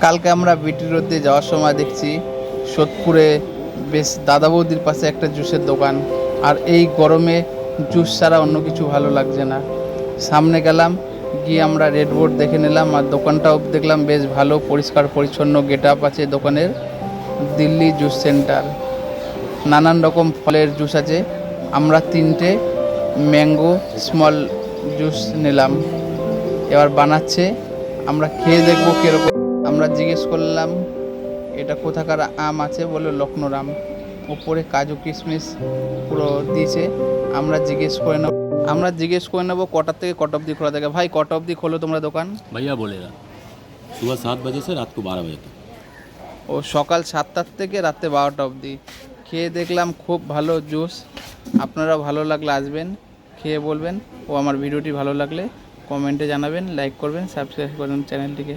কালকে আমরা BT road দিয়ে যাওয়ার সময় দেখছি সোদপুরে বেশ দাদা বৌদির পাশে একটা জুসের দোকান। আর এই গরমে জুস ছাড়া অন্য কিছু ভালো লাগছে না। সামনে গেলাম, গিয়ে আমরা রেড বোর্ড দেখে নিলাম, আর দোকানটাও দেখলাম বেশ ভালো, পরিষ্কার পরিচ্ছন্ন গেট আপ আছে দোকানের। দিল্লি জুস সেন্টার, নানান রকম ফলের জুস আছে। আমরা তিনটে ম্যাঙ্গো স্মল জুস নিলাম, এবার বানাচ্ছে, আমরা খেয়ে দেখবো কীরকম। আমরা জিজ্ঞেস করলাম এটা কোথাকার আম আছে, বললো লখনৌর আম। উপরে কাজু কিশমিশ পুরো দিয়েছে। আমরা জিজ্ঞেস করে নেবো কটার থেকে কটা অবধি খোলা থাকে। ভাই, কটা অবধি খোলো তোমরা দোকান? भैया बोलेगा सुबह 7 बजे से रात को 12 बजे तक। ও সকাল 7টার থেকে রাতে 12টা অবধি। খেয়ে দেখলাম খুব ভালো জুস। আপনারা ভালো লাগলে আসবেন, খেয়ে বলবেন। ও আমার ভিডিওটি ভালো লাগলে কমেন্টে জানাবেন, লাইক করবেন, সাবস্ক্রাইব করবেন চ্যানেলটিকে।